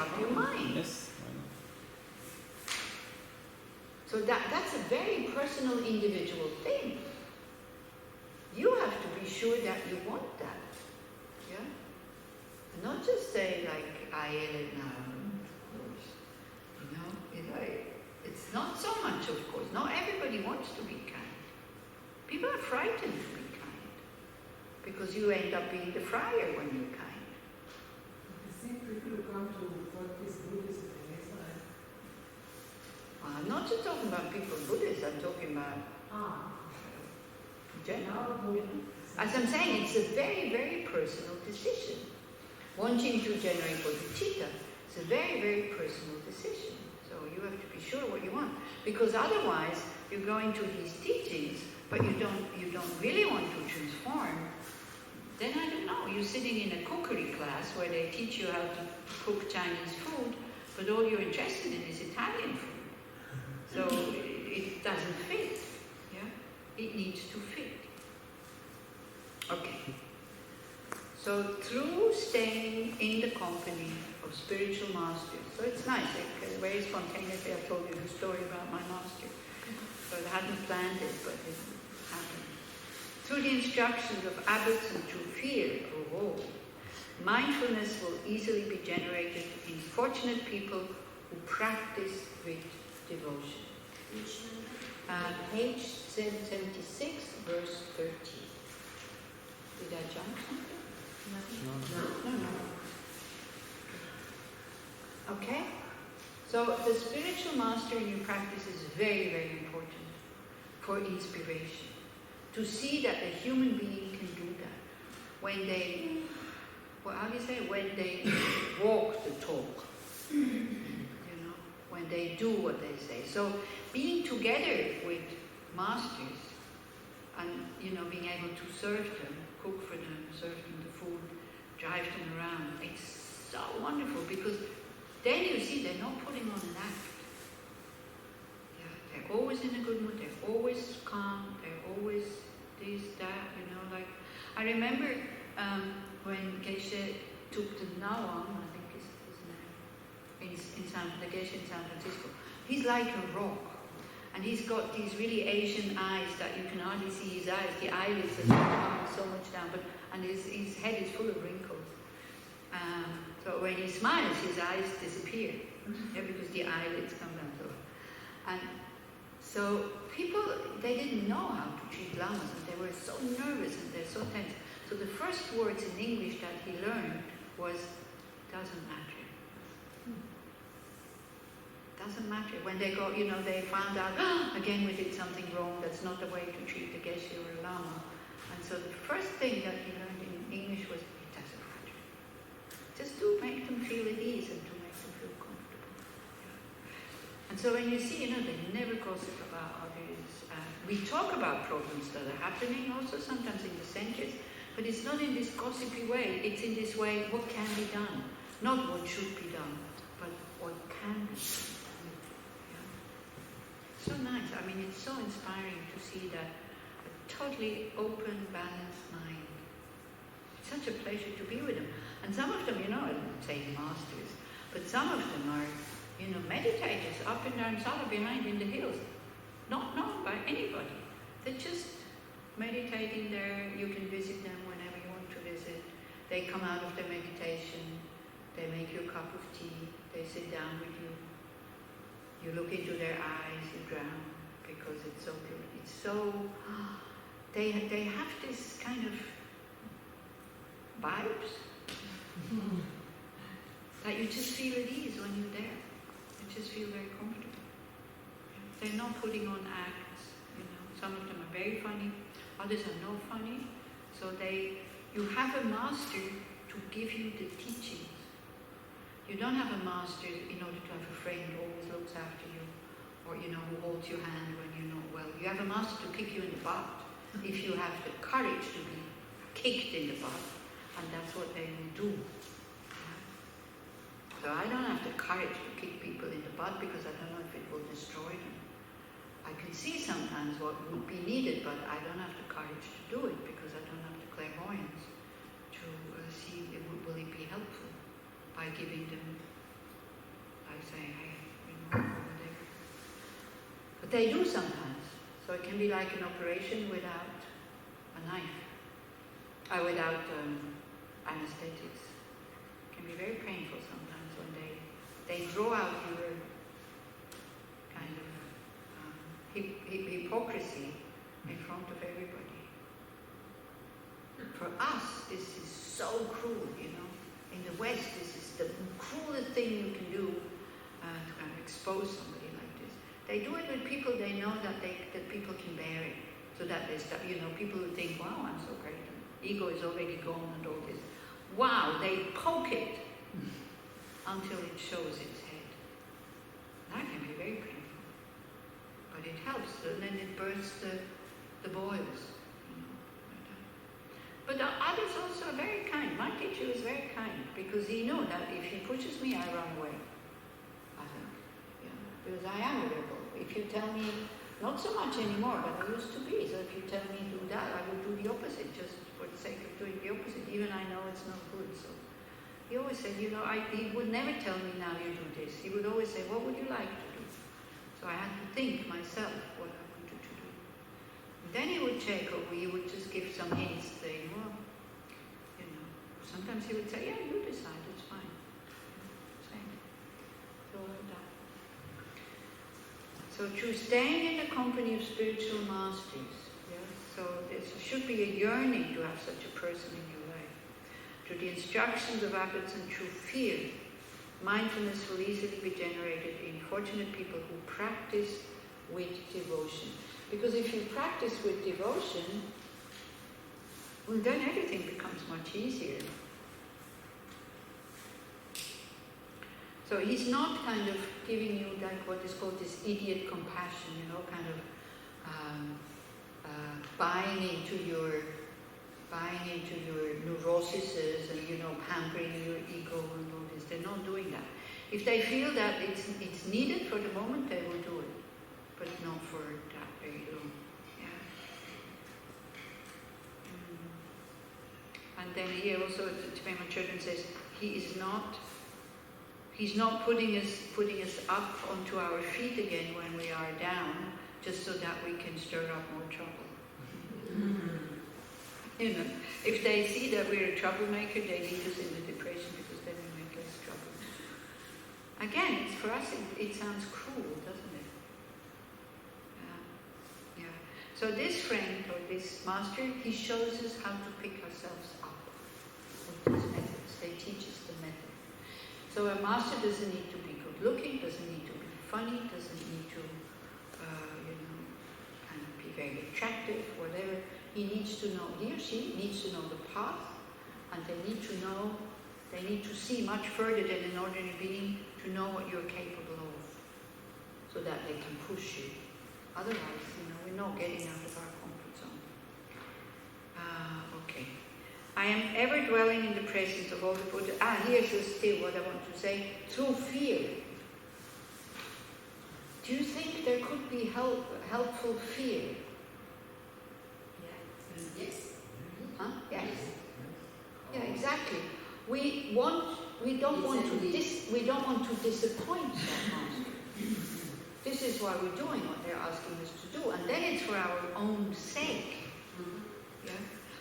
up your mind. Yes. So that's a very personal, individual thing. You have to be sure that you want that. Yeah? Not just say like, I am it now, of course. You know, it's not so much, of course. Not everybody wants to be kind. People are frightened to be kind. Because you end up being the friar when you're kind. You see people who come to practice Buddhism in Israel. Well, I'm not just talking about people Buddhists, I'm talking about general. As I'm saying, it's a very, very personal decision. Wanting to generate bodhicitta is a very, very personal decision. So you have to be sure what you want. Because otherwise, you're going to these teachings, but you don't really want to transform. Then I don't know, you're sitting in a cookery class where they teach you how to cook Chinese food, but all you're interested in is Italian food. So it doesn't fit. Yeah? It needs to fit. Okay. So through staying in the company of spiritual masters, so it's nice, like, very spontaneously I told you the story about my master. So I hadn't planned it, but it happened. Through the instructions of abbots and through fear, mindfulness will easily be generated in fortunate people who practice with devotion. Page 76, verse 13. Did I jump something? No. Okay? So the spiritual master in your practice is very, very important for inspiration. To see that a human being can do that. When they, how do you say, when they walk the talk. When they do what they say. So being together with masters and, being able to serve them, cook for them, serve them the food, drive them around, it's so wonderful because then you see they're not putting on an act. Yeah, they're always in a good mood, they're always calm, they're always this, that, like I remember when Geshe took the Nawang, I think is his name, the Geshe in San Francisco. He's like a rock. And he's got these really Asian eyes that you can hardly see his eyes. The eyelids are coming so much down, and his head is full of wrinkles. So when he smiles, his eyes disappear, because the eyelids come down. And so people, they didn't know how to treat lamas, and they were so nervous and they're so tense. So the first words in English that he learned was, doesn't matter. Doesn't matter. When they got, they found out, again we did something wrong, that's not the way to treat a Geshe or a Lama. And so the first thing that he learned in English was, it doesn't matter. Just to make them feel at ease and to make them feel comfortable. Yeah. And so when you see, they never gossip about others. We talk about problems that are happening also sometimes in the centers, but it's not in this gossipy way. It's in this way, what can be done? Not what should be done, but what can be done. So nice. I mean, it's so inspiring to see that a totally open, balanced mind. It's such a pleasure to be with them. And some of them, I'm saying masters, but some of them are, meditators up in Dharamsala behind in the hills, not known by anybody. They're just meditating there. You can visit them whenever you want to visit. They come out of their meditation. They make you a cup of tea. They sit down with you. You look into their eyes, you drown, because it's so good. It's so, they have this kind of vibes that you just feel at ease when you're there. You just feel very comfortable. They're not putting on acts, Some of them are very funny, others are not funny. So you have a master to give you the teachings. You don't have a master in order to have a friend who always looks after you, or who holds your hand when you're not well. You have a master to kick you in the butt if you have the courage to be kicked in the butt, and that's what they will do. So I don't have the courage to kick people in the butt because I don't know if it will destroy them. I can see sometimes what would be needed, but I don't have the courage to do it because I don't have the clairvoyance to see will it be helpful by giving them say, hey, whatever. But they do sometimes. So it can be like an operation without a knife, without anesthetics. It can be very painful sometimes when they draw out your kind of hypocrisy in front of everybody. For us, this is so cruel, In the West, this is the cruelest thing you can do to kind of expose somebody like this. They do it with people they know that people can bear it. So that they start, people who think, wow, I'm so great. And ego is already gone and all this. Wow, they poke it until it shows its head. That can be very painful. But it helps, and then it bursts the boils. But the others also are very kind. My teacher was very kind because he knew that if he pushes me, I run away. I think, because I am a rebel. If you tell me, not so much anymore, but I used to be. So if you tell me do that, I would do the opposite, just for the sake of doing the opposite. Even I know it's not good. So he always said, he would never tell me now you do this. He would always say, what would you like to do? So I had to think myself what I wanted to do. Then he would check over, he would just give some hints saying, well, sometimes he would say, yeah, you decide, it's fine. Same. So like that. So through staying in the company of spiritual masters, so there should be a yearning to have such a person in your life. Through the instructions of abbots and through fear, mindfulness will easily be generated in fortunate people who practice with devotion. Because if you practice with devotion, well, then everything becomes much easier. So he's not kind of giving you like what is called this idiot compassion, kind of buying into your neuroses and pampering your ego and all this. They're not doing that. If they feel that it's needed for the moment, they will do it, but not for that very long. And then here also, Tibetan Children says, he's not putting us up onto our feet again when we are down, just so that we can stir up more trouble. If they see that we're a troublemaker, they lead us into depression because then we make less trouble. Again, for us, it sounds cruel, doesn't it? Yeah. So this friend or this master, he shows us how to pick ourselves up with these methods. They teach us the method. So a master doesn't need to be good looking, doesn't need to be funny, doesn't need to, kind of be very attractive, whatever. He needs to know, he or she needs to know the path, and they need to see much further than an ordinary being to know what you're capable of, so that they can push you. Otherwise, we're not getting out of our comfort zone. Okay. I am ever dwelling in the presence of all the Buddha. Here's still what I want to say. Through fear. Do you think there could be helpful fear? Yes. Huh? Yes. Yeah, exactly. We don't want to disappoint that master. This is why we're doing what they're asking us to do, and then it's for our own sake. Yeah.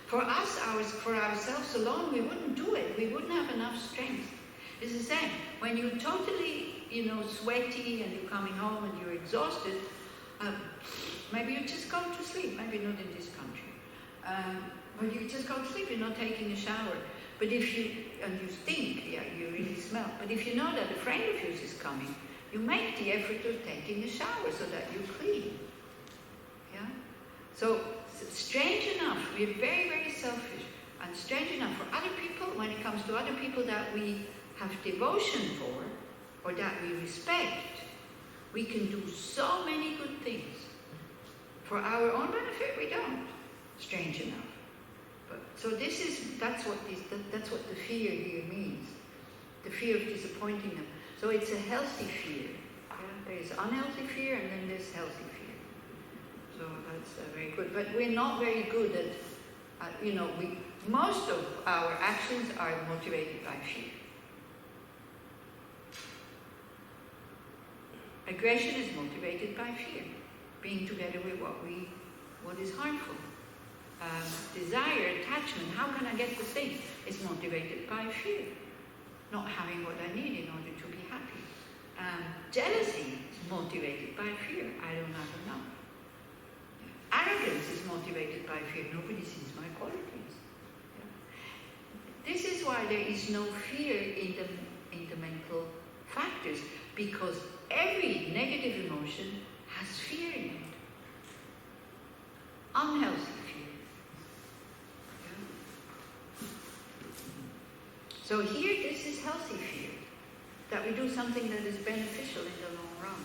For ourselves alone, we wouldn't do it. We wouldn't have enough strength. It's the same. When you're totally, sweaty and you're coming home and you're exhausted, maybe you just go to sleep. Maybe not in this country. But you just go to sleep. You're not taking a shower. But if you stink, you really smell. But if you know that a friend of yours is coming, you make the effort of taking a shower so that you're clean. Yeah? So, strange enough, we're very, very selfish. And strange enough, for other people, when it comes to other people that we have devotion for, or that we respect, we can do so many good things. For our own benefit, we don't. Strange enough. So that's what the fear here means. The fear of disappointing them. So it's a healthy fear. Yeah? There is unhealthy fear and then there's healthy fear. So that's very good. But we're not very good at, most of our actions are motivated by fear. Aggression is motivated by fear, being together with what is harmful. Desire, attachment, how can I get the thing, is motivated by fear, not having what I need in order to be happy. Jealousy is motivated by fear, I don't have enough. Arrogance is motivated by fear, nobody sees my qualities. This is why there is no fear in the mental factors, because every negative emotion has fear in it. Unhealthy fear. So here, this is healthy fear, that we do something that is beneficial in the long run.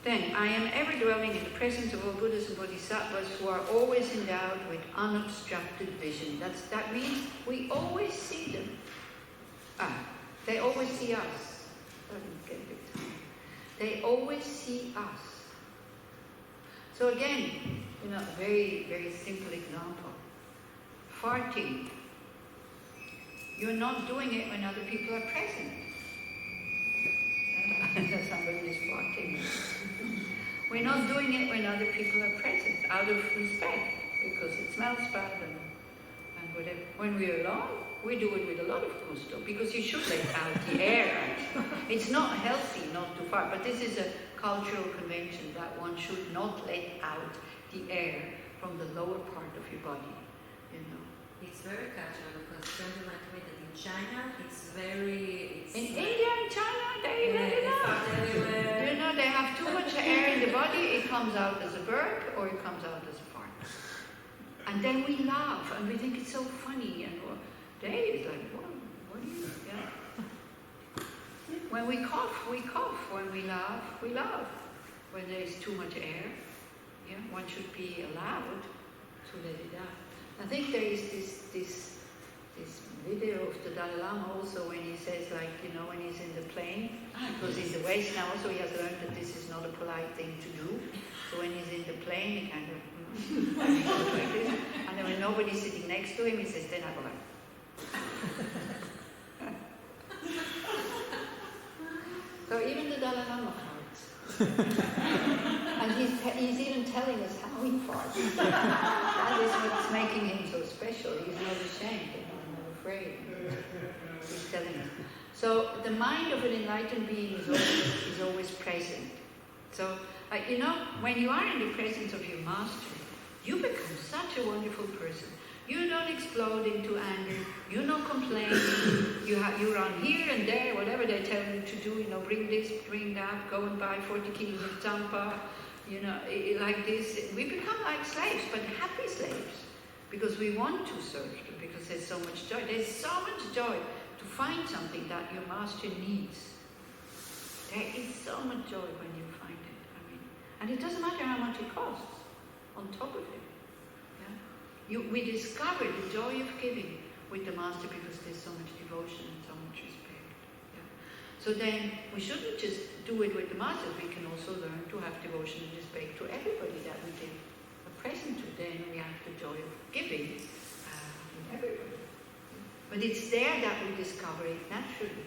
Then, I am ever dwelling in the presence of all Buddhas and Bodhisattvas who are always endowed with unobstructed vision. That means we always see them. They always see us. They always see us. So again, a very, very simple example. Farting. You're not doing it when other people are present. Somebody is farting. We're not doing it when other people are present, out of respect, because it smells bad and whatever. When we're alone, we do it with a lot of gusto, because you should let out the air. It's not healthy not to fart, but this is a cultural convention that one should not let out the air from the lower part of your body, It's very cultural, because gentlemen told me that in China, in India and China, they let it out. everywhere. They have too much air in the body, it comes out as a burp or it comes out as a fart. And then we laugh and we think it's so funny, and they is like, what are you? Yeah. When we cough, we cough. When we laugh, we laugh. When there is too much air, one should be allowed to let it out. I think there is this video of the Dalai Lama also, when he says, when he's in the plane, because in the West now also he has learned that this is not a polite thing to do. So when he's in the plane, he kind of he goes like this, and then when nobody's sitting next to him, he says, then I go like. So even the Dalai Lama farts. And he's even telling us how he farts. That is what's making him so special. He's not ashamed, I'm not afraid. He's telling us. So the mind of an enlightened being is always present. So, when you are in the presence of your master, you become such a wonderful person. You don't explode into anger. You're not complaining. You run here and there, whatever they tell you to do. Bring this, bring that. Go and buy 40 kilos of tampa. Like this. We become like slaves, but happy slaves, because we want to serve them. Because there's so much joy. There's so much joy to find something that your master needs. There is so much joy when you find it. And it doesn't matter how much it costs. On top of it. We discover the joy of giving with the master, because there's so much devotion and so much respect. So then we shouldn't just do it with the master. We can also learn to have devotion and respect to everybody that we give a present to. Then we have the joy of giving in everybody. But it's there that we discover it naturally.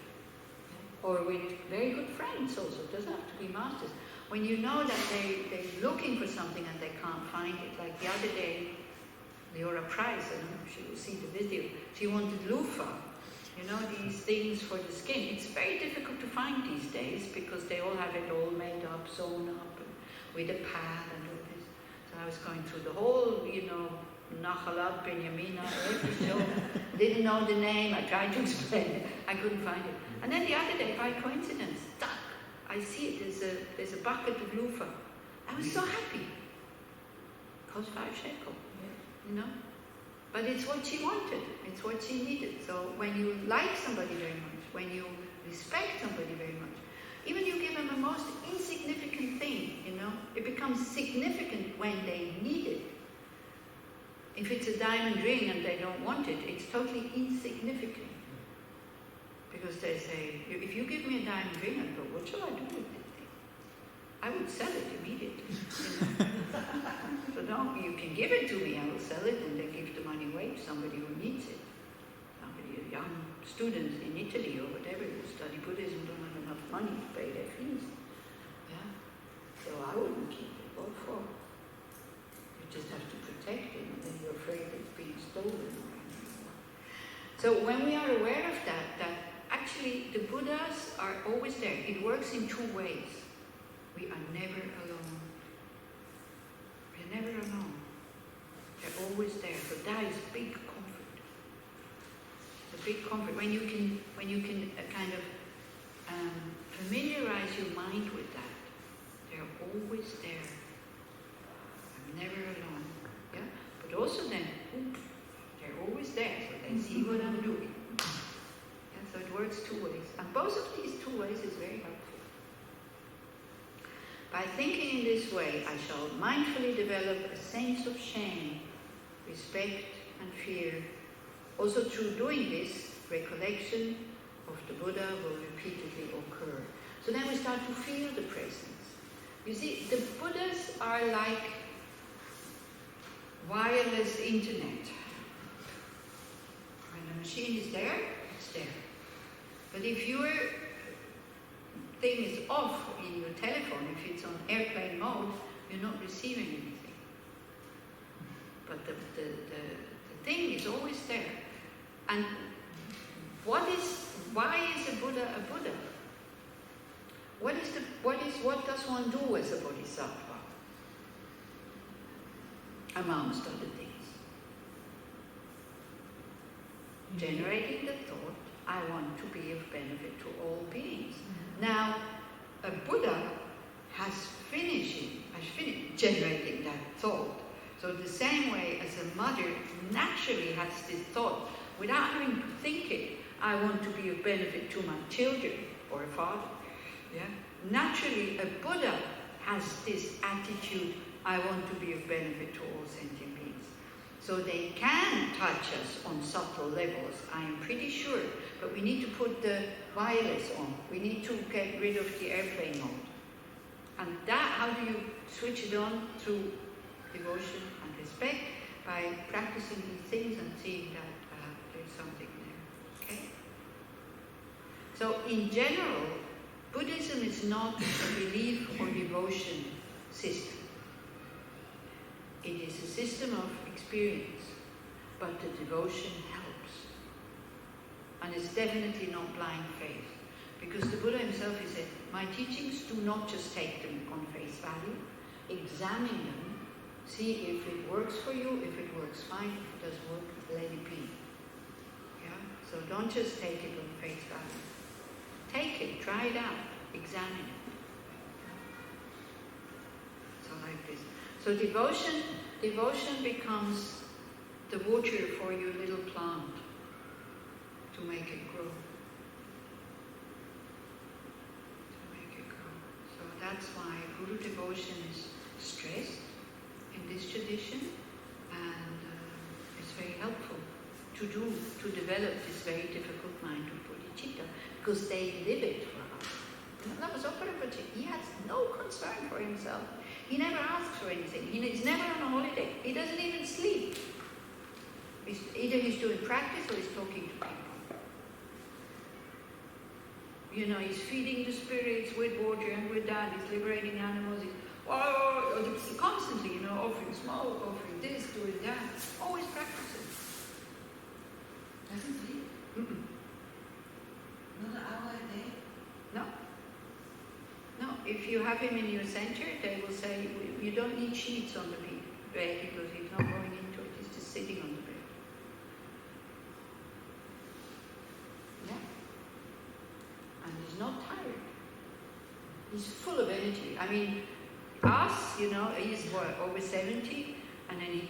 Or with very good friends also. It doesn't have to be masters. When you know that they're looking for something and they can't find it. Like the other day, Leora Price, I don't know if she will see the video, she wanted loofah, these things for the skin. It's very difficult to find these days, because they all have it all made up, sewn up, and with a pad and all this. So I was going through the whole, Nachalat, Benyamina, every show. Didn't know the name, I tried to explain it, I couldn't find it. And then the other day, by coincidence, I see it, there's a bucket of loofah. I was so happy. It cost 5 shekels. But it's what she wanted, it's what she needed. So when you like somebody very much, when you respect somebody very much, even you give them the most insignificant thing, it becomes significant when they need it. If it's a diamond ring and they don't want it, it's totally insignificant. Because they say, if you give me a diamond ring, I go, what shall I do with it? I would sell it immediately. So no, you can give it to me, I will sell it and then give the money away to somebody who needs it. Somebody, a young students in Italy or whatever who study Buddhism don't have enough money to pay their fees. Yeah? So I wouldn't keep it. What for? You just have to protect it, and then you're afraid it's being stolen. So when we are aware of that actually the Buddhas are always there. It works in two ways. We are never alone. We're never alone. They're always there. So that is big comfort. It's a big comfort when you can kind of familiarize your mind with that. They're always there. I'm never alone. Yeah? But also then, they're always there, so they see what I'm doing. Yeah? So it works two ways. And both of these two ways is very helpful. By thinking in this way, I shall mindfully develop a sense of shame, respect and fear. Also through doing this, recollection of the Buddha will repeatedly occur. So then we start to feel the presence. You see, the Buddhas are like wireless internet. When the machine is there, it's there. But if your thing is off in your telephone, if it's on airplane mode, you're not receiving anything. But the thing is always there. And why is a Buddha a Buddha? What does one do as a Bodhisattva? Amongst other things. Generating the thought, I want to be of benefit to all beings. Now, a Buddha has finished generating that thought. So the same way as a mother naturally has this thought, without having to think it, I want to be of benefit to my children, or a father. Yeah? Naturally, a Buddha has this attitude, I want to be of benefit to all sentient beings. So they can touch us on subtle levels, I am pretty sure, but we need to put the wireless on. We need to get rid of the airplane mode. And that, how do you switch it on? Through devotion and respect, by practicing these things and seeing that there's something there. Okay? So in general, Buddhism is not a belief or devotion system. It is a system of experience, but the devotion helps. And it's definitely not blind faith. Because the Buddha himself, he said, my teachings, do not just take them on face value, examine them, see if it works for you, if it works fine, if it doesn't work, let it be. Yeah? So don't just take it on face value. Take it, try it out, examine it. So like this. So devotion becomes the water for your little plant to make it grow. So that's why Guru devotion is stressed in this tradition, and it's very helpful to develop this very difficult mind of bodhicitta, because they live it for us. He has no concern for himself. He never asks for anything. He's never on a holiday. He doesn't even sleep. Either he's doing practice or he's talking to people. You know, he's feeding the spirits with water and with that. He's liberating animals. He's constantly, offering smoke, offering this, doing that. Always practicing. Doesn't sleep? Not an hour a day? No. No, if you have him in your center, they will say, you don't need sheets on the bed because he's not going into it, he's just sitting on the bed. Yeah. And he's not tired. He's full of energy. I mean, us, he's over 70, and then he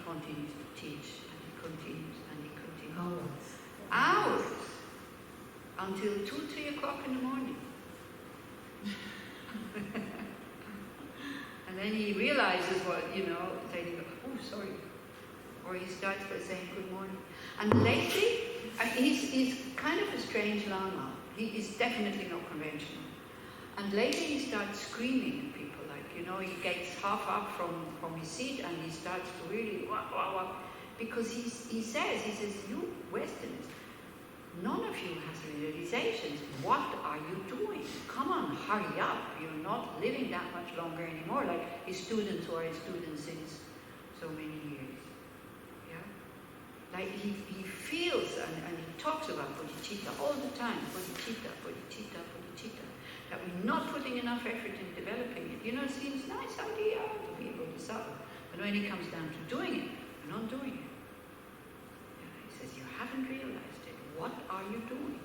continues to teach, and he continues, and he continues. Hours. Until 2-3 o'clock in the morning. And then he realizes then he goes, oh, sorry. Or he starts by saying good morning. And lately, he's kind of a strange Lama. He is definitely not conventional. And lately he starts screaming at people, he gets half up from his seat and he starts to really, wah, wah, wah. Because he says, you Westerners, none civilizations. What are you doing? Come on, hurry up. You're not living that much longer anymore, like his students who are his students since so many years. Yeah? Like he feels and he talks about bodhicitta all the time. Bodhicitta, bodhicitta, bodhicitta. That we're not putting enough effort in developing it. You know, it seems nice idea to be a bodhisattva. But when it comes down to doing it, we're not doing it. Yeah, he says, you haven't realized it. What are you doing?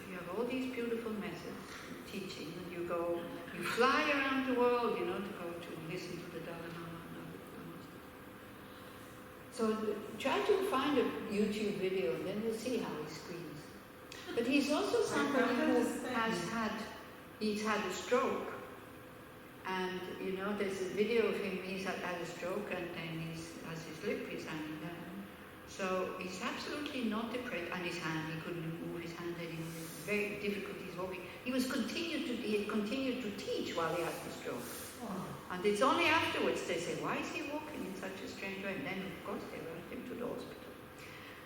You have all these beautiful methods, teaching, and you fly around the world, you know, to go to listen to the Dalai Lama and other lamas. So try to find a YouTube video, and then we'll see how he screams. But he's also somebody who he's had a stroke. And, you know, there's a video of him, he's had a stroke, and then he has his lip, his hanging down. So he's absolutely not depressed, and his hand, he couldn't move his hand anymore. It was very difficult, he's walking. He had continued to teach while he had the stroke. Oh. And it's only afterwards they say, why is he walking in such a strange way? And then, of course, they rushed him to the hospital.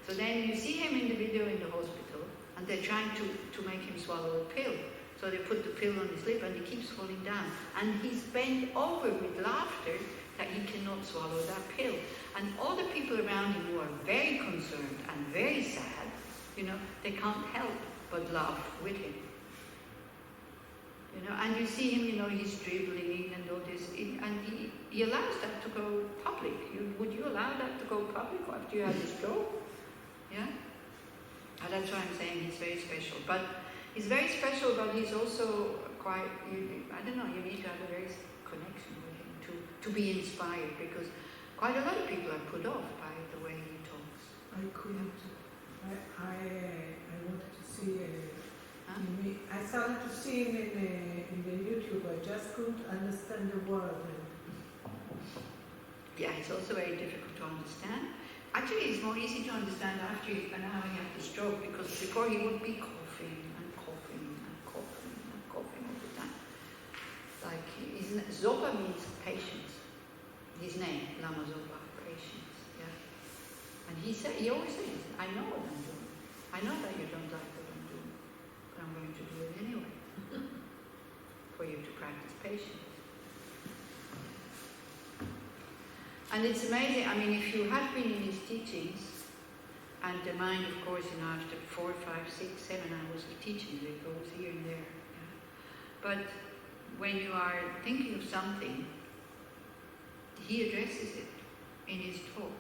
So then you see him in the video in the hospital, and they're trying to make him swallow a pill. So they put the pill on his lip, and he keeps falling down. And he's bent over with laughter that he cannot swallow that pill. And all the people around him who are very concerned and very sad, you know, they can't help but laugh with him. You know, and you see him, you know, he's dribbling and all this, and he allows that to go public. Would you allow that to go public after you had a stroke? Yeah? And that's why I'm saying he's very special. But he's very special, but he's also quite, I don't know, you need to have a very connection with him to be inspired, because quite a lot of people are put off by the way he talks. I couldn't. I wanted to see. I started to see him in the YouTube. I just couldn't understand the word. Yeah, it's also very difficult to understand. Actually, it's more easy to understand after he had the stroke, because before he would be coughing and coughing and coughing and coughing all the time. Like Zopa means patience. His name, Lama Zopa, patience. Yeah. And he always says, I know what I'm doing. I know that you don't like what I'm doing, but I'm going to do it anyway. For you to practice patience. And it's amazing, I mean, if you have been in his teachings, and the mind, of course, you know, after 4, 5, 6, 7 hours of teaching, it goes here and there. Yeah. But when you are thinking of something, he addresses it in his talk.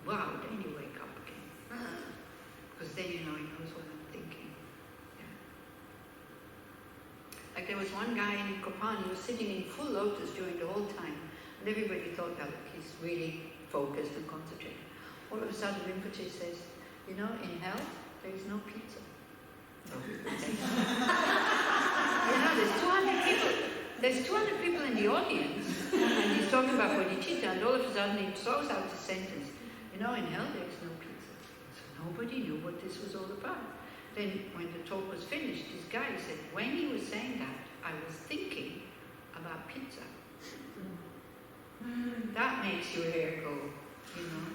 Wow, then you wake up again. Because then you know he knows what I'm thinking. Yeah. Like there was one guy in Kopan, he was sitting in full lotus during the whole time. And everybody thought that he's really focused and concentrated. All of a sudden Rinpoche says, you know, in hell, there is no pizza. You know, there's 200 people in the audience, and he's talking about bodhicitta, and all of a sudden he throws out the sentence, you know, in hell there is no pizza. So nobody knew what this was all about. Then when the talk was finished, this guy said, when he was saying that, I was thinking about pizza. That makes your hair go, you know,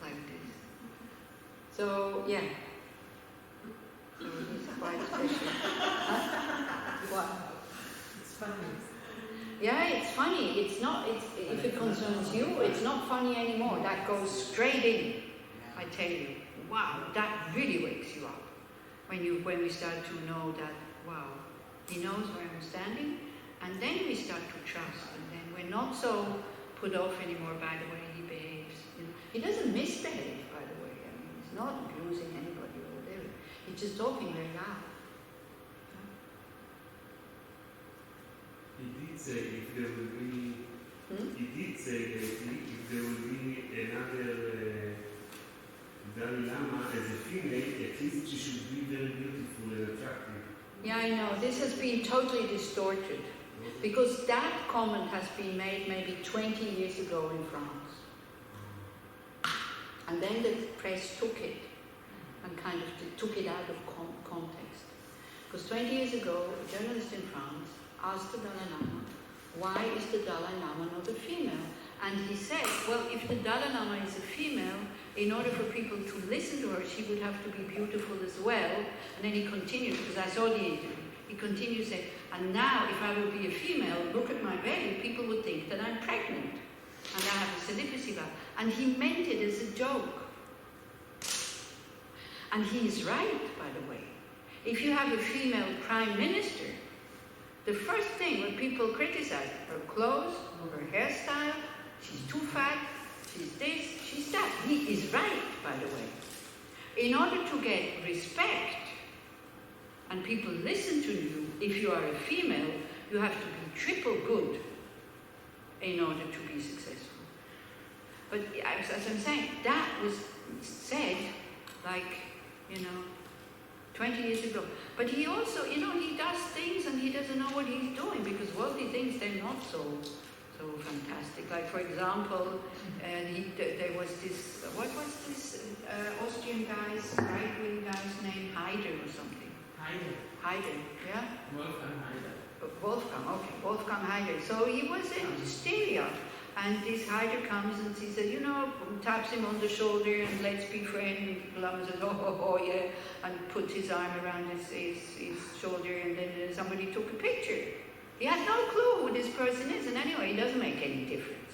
like this. So, yeah. So he's quite special. What? It's funny. Yeah, it's funny. It's not, if it concerns you, it's not funny anymore. That goes straight in. I tell you, wow, that really wakes you up. When we start to know that, wow, he knows where I'm standing, and then we start to trust, and then we're not so put off anymore by the way he behaves. You know, he doesn't misbehave, by the way. I mean, he's not abusing anybody or whatever. He's just talking very loud. He did say if there will be. He did say that if there will be another Dalai Lama as a female, at least she should be very beautiful and attractive. Yeah, I know. This has been totally distorted. Because that comment has been made maybe 20 years ago in France. And then the press took it and kind of took it out of context. Because 20 years ago, a journalist in France asked the Dalai Lama, why is the Dalai Lama not a female? And he said, well, if the Dalai Lama is a female, in order for people to listen to her, she would have to be beautiful as well. And then he continued, because I saw the interview, he continued saying, and now if I would be a female, look at my belly, people would think that I'm pregnant. And I have a celibacy vow. And he meant it as a joke. And he's right, by the way. If you have a female prime minister, the first thing when people criticize her clothes, her hairstyle, she's too fat, she's this, she's that. He is right, by the way. In order to get respect and people listen to you, if you are a female, you have to be triple good in order to be successful. But as I'm saying, that was said like, 20 years ago. But he also, he does things and he doesn't know what he's doing, because wealthy things, they're not so fantastic. Like, for example, there was this, what was this Austrian right-wing guy's name? Haider or something. Haider, yeah? Wolfgang Haider. So he was in Styria. And this Haider comes and he says, taps him on the shoulder and let's be friends. And Lama says, oh, yeah, and puts his arm around his shoulder, and then somebody took a picture. He has no clue who this person is, and anyway, it doesn't make any difference.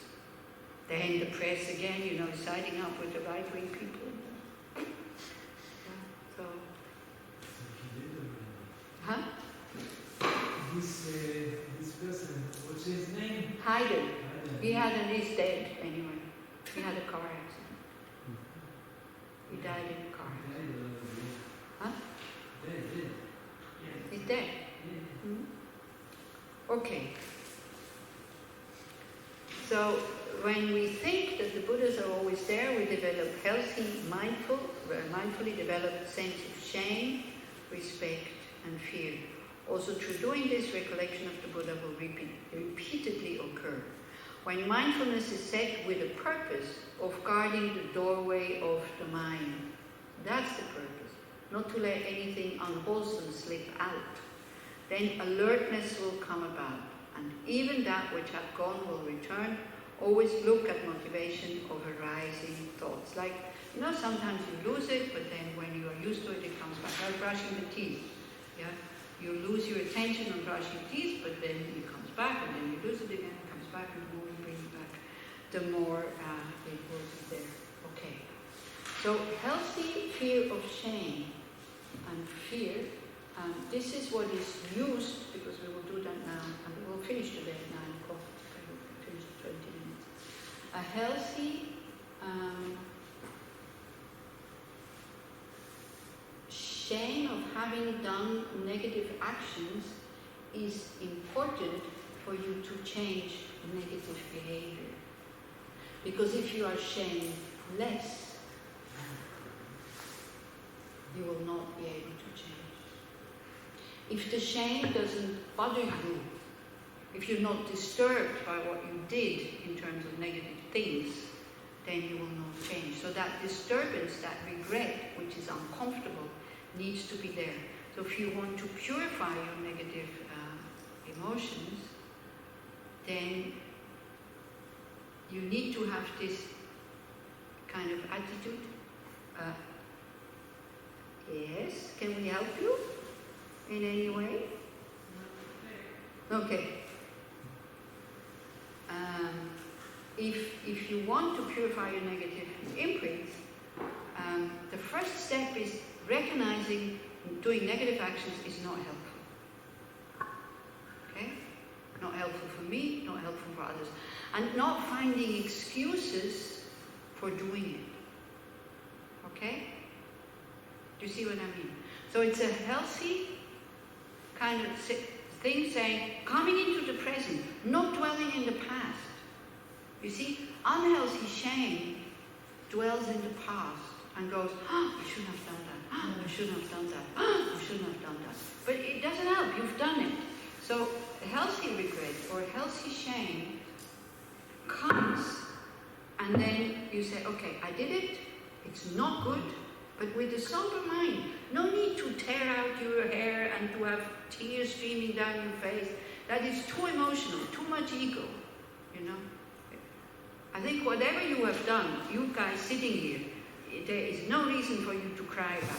Then the press again, siding up with the right-wing people. So, huh? This person, what's his name? Haider. He he's dead anyway. He had a car accident. He died in a car accident. Huh? Dead. He's dead. Mm-hmm. Okay. So when we think that the Buddhas are always there, we develop mindfully developed sense of shame, respect, and fear. Also, through doing this, recollection of the Buddha will repeatedly occur. When mindfulness is set with a purpose of guarding the doorway of the mind, that's the purpose, not to let anything unwholesome slip out, then alertness will come about, and even that which had gone will return. Always look at motivation of arising thoughts. Like, sometimes you lose it, but then when you are used to it, it comes back. Like brushing the teeth. Yeah? You lose your attention on brushing teeth, but then it comes back, and then you lose it again, it comes back, and the more you bring it back, the more it will be there. Okay. So healthy fear of shame and fear, this is what is used, because we will do that now, and we will finish today at 9 o'clock. I will finish in 20 minutes. A healthy shame of having done negative actions is important for you to change negative behavior. Because if you are shameless, you will not be able to change. If the shame doesn't bother you, if you're not disturbed by what you did in terms of negative things, then you will not change. So that disturbance, that regret, which is uncomfortable, needs to be there. So if you want to purify your negative emotions, then you need to have this kind of attitude. Yes, can we help you in any way? Okay. If you want to purify your negative imprints, the first step is recognizing doing negative actions is not helpful. Okay? Not helpful for me, not helpful for others. And not finding excuses for doing it. Okay? Do you see what I mean? So it's a healthy kind of thing saying, coming into the present, not dwelling in the past. You see, unhealthy shame dwells in the past and goes, I shouldn't have done that, I shouldn't have done that, I shouldn't have done that. But it doesn't help, you've done it. So a healthy regret or a healthy shame comes, and then you say, okay, I did it, it's not good, but with a sober mind. No need to tear out your hair and to have tears streaming down your face. That is too emotional, too much ego, you know. I think whatever you have done, you guys sitting here, there is no reason for you to cry about